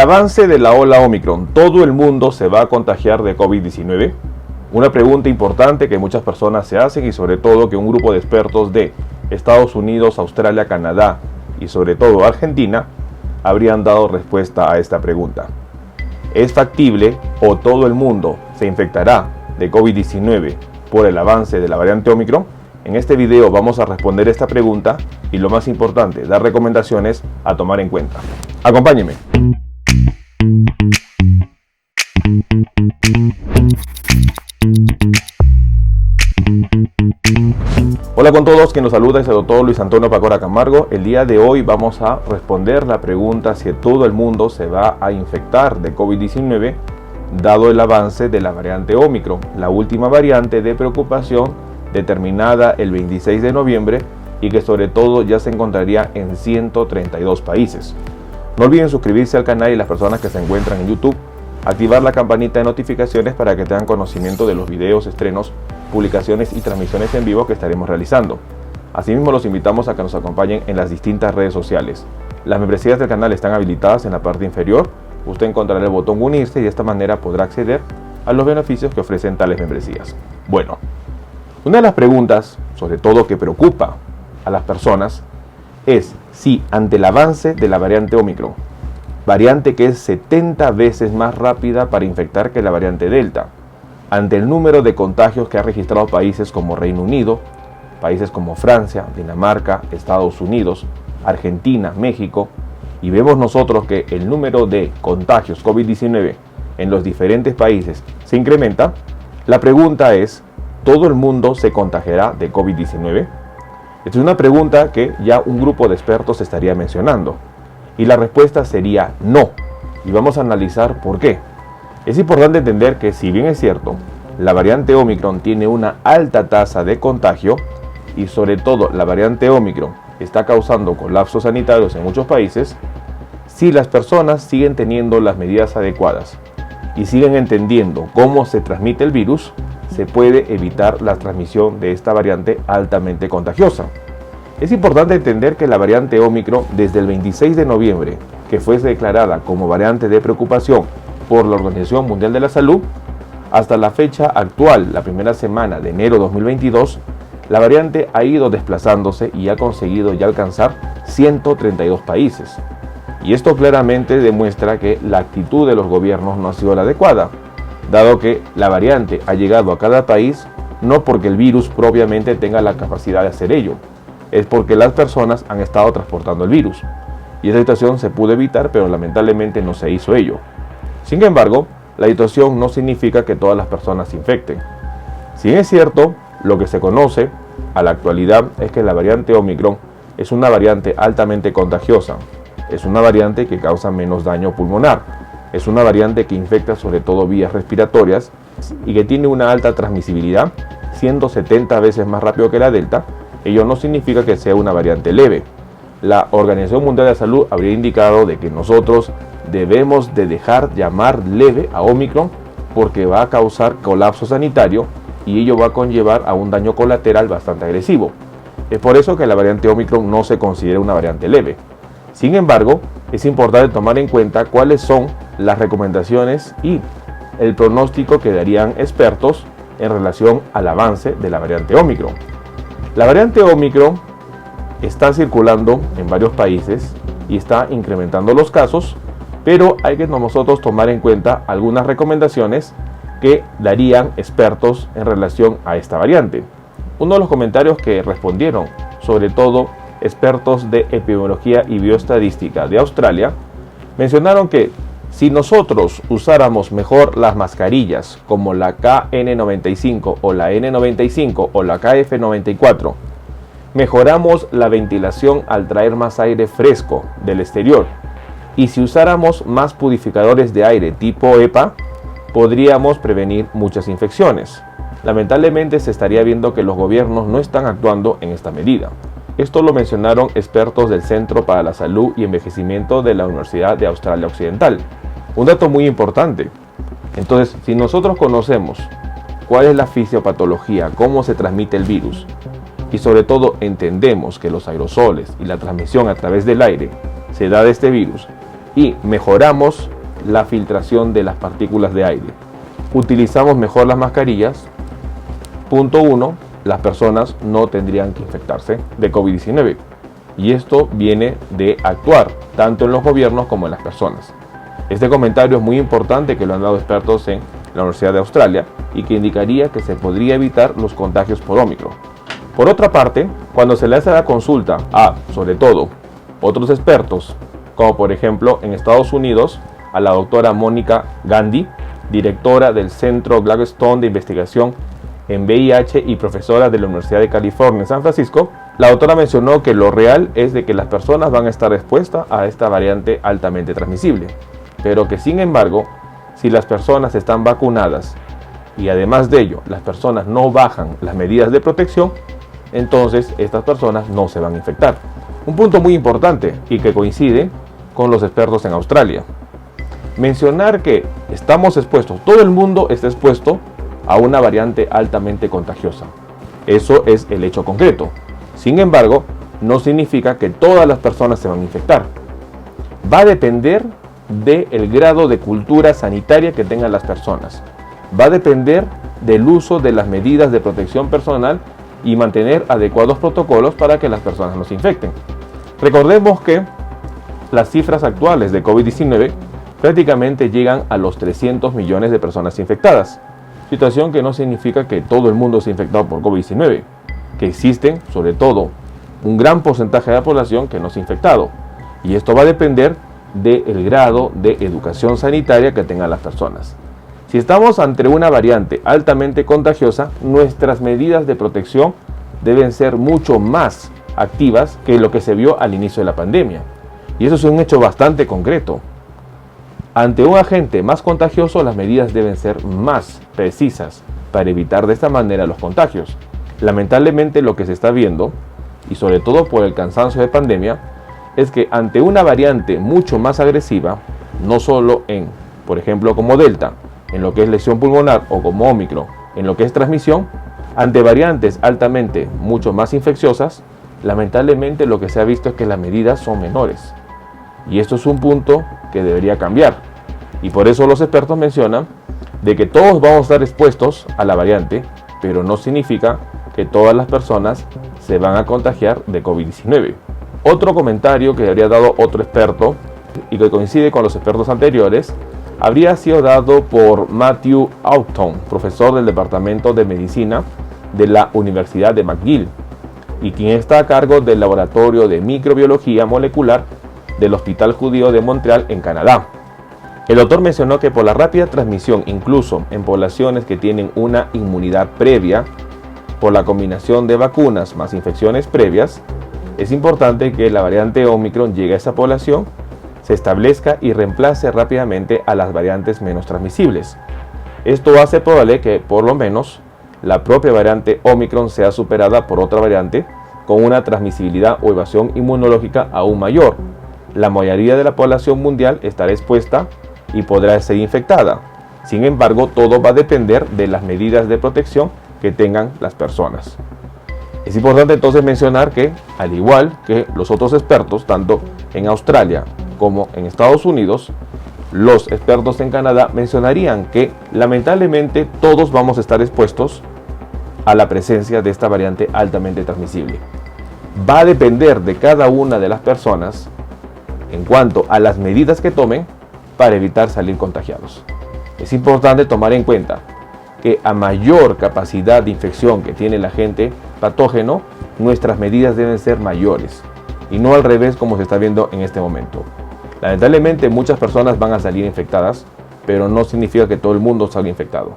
Avance de la ola Omicron, ¿todo el mundo se va a contagiar de COVID-19? Una pregunta importante que muchas personas se hacen y sobre todo que un grupo de expertos de Estados Unidos, Australia, Canadá y sobre todo Argentina habrían dado respuesta a esta pregunta. ¿Es factible o todo el mundo se infectará de COVID-19 por el avance de la variante Omicron? En este video vamos a responder esta pregunta y lo más importante, dar recomendaciones a tomar en cuenta. Acompáñenme. Hola con todos, quien los saluda es el doctor Luis Antonio Pacora Camargo. El día de hoy vamos a responder la pregunta si todo el mundo se va a infectar de COVID-19 dado el avance de la variante Omicron, la última variante de preocupación determinada el 26 de noviembre y que sobre todo ya se encontraría en 132 países. No olviden suscribirse al canal y las personas que se encuentran en YouTube, activar la campanita de notificaciones para que tengan conocimiento de los videos, estrenos, publicaciones y transmisiones en vivo que estaremos realizando. Asimismo los invitamos a que nos acompañen en las distintas redes sociales. Las membresías del canal están habilitadas en la parte inferior. Usted encontrará el botón unirse y de esta manera podrá acceder a los beneficios que ofrecen tales membresías. Bueno, una de las preguntas, sobre todo que preocupa a las personas, es si ante el avance de la variante Omicron, variante que es 70 veces más rápida para infectar que la variante Delta, ante el número de contagios que ha registrado países como Reino Unido, países como Francia, Dinamarca, Estados Unidos, Argentina, México, y vemos nosotros que el número de contagios COVID-19 en los diferentes países se incrementa, la pregunta es, ¿todo el mundo se contagiará de COVID-19? Esta es una pregunta que ya un grupo de expertos estaría mencionando. Y la respuesta sería no. Y vamos a analizar por qué. Es importante entender que si bien es cierto, la variante Omicron tiene una alta tasa de contagio y sobre todo la variante Omicron está causando colapsos sanitarios en muchos países, si las personas siguen teniendo las medidas adecuadas y siguen entendiendo cómo se transmite el virus, se puede evitar la transmisión de esta variante altamente contagiosa. Es importante entender que la variante Omicron, desde el 26 de noviembre, que fue declarada como variante de preocupación por la Organización Mundial de la Salud, hasta la fecha actual, la primera semana de enero 2022, la variante ha ido desplazándose y ha conseguido ya alcanzar 132 países. Y esto claramente demuestra que la actitud de los gobiernos no ha sido la adecuada, dado que la variante ha llegado a cada país no porque el virus propiamente tenga la capacidad de hacer ello, es porque las personas han estado transportando el virus. Y esa situación se pudo evitar, pero lamentablemente no se hizo ello. Sin embargo, la situación no significa que todas las personas se infecten. Si bien es cierto, lo que se conoce a la actualidad es que la variante Omicron es una variante altamente contagiosa, es una variante que causa menos daño pulmonar, es una variante que infecta sobre todo vías respiratorias y que tiene una alta transmisibilidad, siendo 70 veces más rápido que la Delta. Ello no significa que sea una variante leve. La Organización Mundial de la Salud habría indicado de que nosotros debemos de dejar llamar leve a Omicron porque va a causar colapso sanitario y ello va a conllevar a un daño colateral bastante agresivo. Es por eso que la variante Omicron no se considera una variante leve. Sin embargo, es importante tomar en cuenta cuáles son las recomendaciones y el pronóstico que darían expertos en relación al avance de la variante Omicron. La variante Omicron está circulando en varios países y está incrementando los casos, pero hay que nosotros tomar en cuenta algunas recomendaciones que darían expertos en relación a esta variante. Uno de los comentarios que respondieron, sobre todo expertos de epidemiología y bioestadística de Australia, mencionaron que si nosotros usáramos mejor las mascarillas como la KN95 o la N95 o la KF94, mejoramos la ventilación al traer más aire fresco del exterior, y si usáramos más purificadores de aire tipo EPA, podríamos prevenir muchas infecciones. Lamentablemente se estaría viendo que los gobiernos no están actuando en esta medida. Esto lo mencionaron expertos del Centro para la Salud y Envejecimiento de la Universidad de Australia Occidental. Un dato muy importante. Entonces, si nosotros conocemos cuál es la fisiopatología, cómo se transmite el virus, y sobre todo entendemos que los aerosoles y la transmisión a través del aire se da de este virus, y mejoramos la filtración de las partículas de aire. Utilizamos mejor las mascarillas. Punto 1. Las personas no tendrían que infectarse de COVID-19. Y esto viene de actuar tanto en los gobiernos como en las personas. Este comentario es muy importante, que lo han dado expertos en la Universidad de Australia, y que indicaría que se podría evitar los contagios por Ómicron. Por otra parte, cuando se le hace la consulta a, sobre todo, otros expertos, como por ejemplo en Estados Unidos, a la doctora Mónica Gandhi, directora del Centro Gladstone de Investigación en VIH y profesora de la Universidad de California en San Francisco, la doctora mencionó que lo real es de que las personas van a estar expuestas a esta variante altamente transmisible, pero que sin embargo, si las personas están vacunadas y además de ello las personas no bajan las medidas de protección, entonces estas personas no se van a infectar. Un punto muy importante y que coincide con los expertos en Australia. Mencionar que estamos expuestos, todo el mundo está expuesto a una variante altamente contagiosa. Eso es el hecho concreto. Sin embargo, no significa que todas las personas se van a infectar. Va a depender del grado de cultura sanitaria que tengan las personas. Va a depender del uso de las medidas de protección personal y mantener adecuados protocolos para que las personas no se infecten. Recordemos que las cifras actuales de COVID-19 prácticamente llegan a los 300 millones de personas infectadas, situación que no significa que todo el mundo se ha infectado por COVID-19, que existen sobre todo un gran porcentaje de la población que no se ha infectado, y esto va a depender del grado de educación sanitaria que tengan las personas. Si estamos ante una variante altamente contagiosa, nuestras medidas de protección deben ser mucho más activas que lo que se vio al inicio de la pandemia. Y eso es un hecho bastante concreto. Ante un agente más contagioso, las medidas deben ser más precisas para evitar de esta manera los contagios. Lamentablemente lo que se está viendo, y sobre todo por el cansancio de pandemia, es que ante una variante mucho más agresiva, no solo por ejemplo, como Delta, en lo que es lesión pulmonar, o como Ómicron, en lo que es transmisión, ante variantes altamente mucho más infecciosas, lamentablemente lo que se ha visto es que las medidas son menores. Y esto es un punto que debería cambiar. Y por eso los expertos mencionan de que todos vamos a estar expuestos a la variante, pero no significa que todas las personas se van a contagiar de COVID-19. Otro comentario que habría dado otro experto, y que coincide con los expertos anteriores, habría sido dado por Matthew Aughton, profesor del Departamento de Medicina de la Universidad de McGill, y quien está a cargo del Laboratorio de Microbiología Molecular del Hospital Judío de Montreal en Canadá. El doctor mencionó que por la rápida transmisión, incluso en poblaciones que tienen una inmunidad previa, por la combinación de vacunas más infecciones previas, es importante que la variante Ómicron llegue a esa población, se establezca y reemplace rápidamente a las variantes menos transmisibles. Esto hace probable que por lo menos la propia variante Ómicron sea superada por otra variante con una transmisibilidad o evasión inmunológica aún mayor. La mayoría de la población mundial estará expuesta y podrá ser infectada. Sin embargo, todo va a depender de las medidas de protección que tengan las personas. Es importante entonces mencionar que, al igual que los otros expertos, tanto en Australia como en Estados Unidos, los expertos en Canadá mencionarían que lamentablemente todos vamos a estar expuestos a la presencia de esta variante altamente transmisible. Va a depender de cada una de las personas en cuanto a las medidas que tomen para evitar salir contagiados. Es importante tomar en cuenta que a mayor capacidad de infección que tiene el agente patógeno, nuestras medidas deben ser mayores y no al revés como se está viendo en este momento. Lamentablemente muchas personas van a salir infectadas, pero no significa que todo el mundo salga infectado.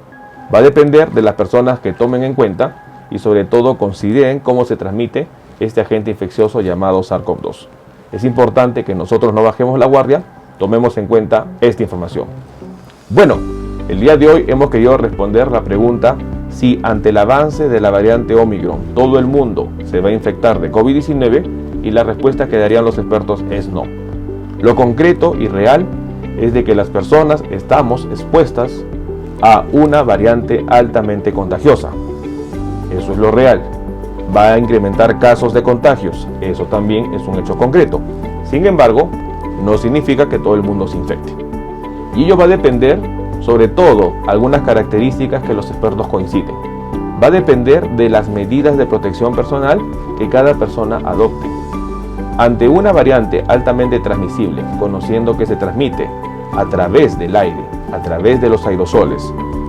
Va a depender de las personas que tomen en cuenta y sobre todo consideren cómo se transmite este agente infeccioso llamado SARS-CoV-2. Es importante que nosotros no bajemos la guardia, tomemos en cuenta esta información. Bueno, el día de hoy hemos querido responder la pregunta si ante el avance de la variante Ómicron todo el mundo se va a infectar de COVID-19, y la respuesta que darían los expertos es no. Lo concreto y real es de que las personas estamos expuestas a una variante altamente contagiosa. Eso es lo real. Va a incrementar casos de contagios. Eso también es un hecho concreto. Sin embargo, no significa que todo el mundo se infecte. Y ello va a depender, sobre todo, algunas características que los expertos coinciden. Va a depender de las medidas de protección personal que cada persona adopte. Ante una variante altamente transmisible, conociendo que se transmite a través del aire, a través de los aerosoles,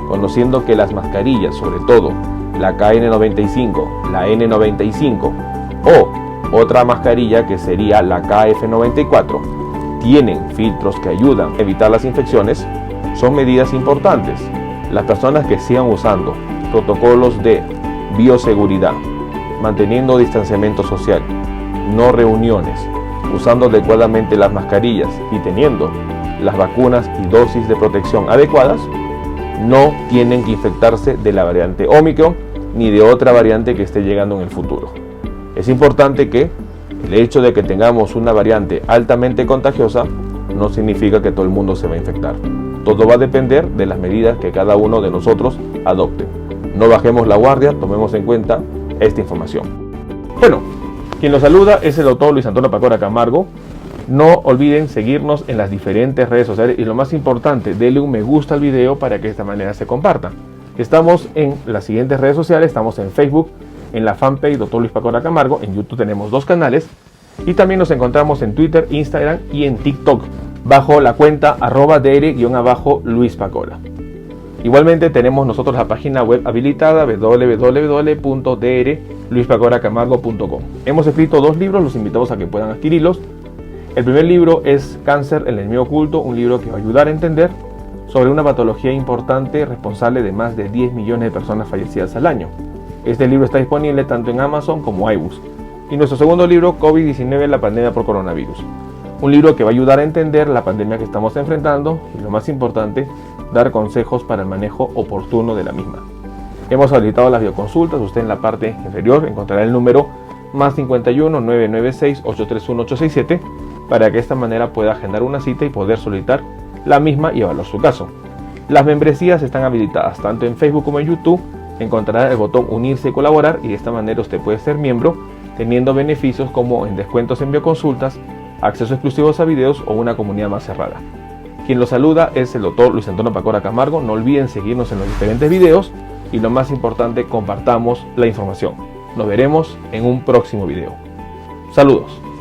conociendo que las mascarillas, sobre todo la KN95, la N95 o otra mascarilla que sería la KF94, tienen filtros que ayudan a evitar las infecciones, son medidas importantes. Las personas que sigan usando protocolos de bioseguridad, manteniendo distanciamiento social, no reuniones, usando adecuadamente las mascarillas y teniendo las vacunas y dosis de protección adecuadas, no tienen que infectarse de la variante Omicron ni de otra variante que esté llegando en el futuro. Es importante que el hecho de que tengamos una variante altamente contagiosa no significa que todo el mundo se va a infectar. Todo va a depender de las medidas que cada uno de nosotros adopte. No bajemos la guardia, tomemos en cuenta esta información. Bueno, quien los saluda es el doctor Luis Antonio Pacora Camargo. No olviden seguirnos en las diferentes redes sociales y lo más importante, denle un me gusta al video para que de esta manera se comparta. Estamos en las siguientes redes sociales, estamos en Facebook, en la fanpage Dr. Luis Pacora Camargo, en YouTube tenemos 2 canales y también nos encontramos en Twitter, Instagram y en TikTok bajo la cuenta @dr_Luis Pacora. Igualmente tenemos nosotros la página web habilitada www.drluispacoracamargo.com. Hemos escrito 2 libros, los invitamos a que puedan adquirirlos. El primer libro es Cáncer, el enemigo oculto, un libro que va a ayudar a entender sobre una patología importante responsable de más de 10 millones de personas fallecidas al año. Este libro está disponible tanto en Amazon como iBooks. Y nuestro segundo libro, COVID-19, la pandemia por coronavirus. Un libro que va a ayudar a entender la pandemia que estamos enfrentando y, lo más importante, dar consejos para el manejo oportuno de la misma. Hemos habilitado las videoconsultas. Usted en la parte inferior encontrará el número +51 996 831 867 para que de esta manera pueda agendar una cita y poder solicitar la misma y evaluar su caso. Las membresías están habilitadas tanto en Facebook como en YouTube. Encontrará el botón unirse y colaborar y de esta manera usted puede ser miembro teniendo beneficios como en descuentos en bioconsultas, acceso exclusivos a videos o una comunidad más cerrada. Quien los saluda es el doctor Luis Antonio Pacora Camargo. No olviden seguirnos en los diferentes videos y lo más importante, compartamos la información. Nos veremos en un próximo video. Saludos.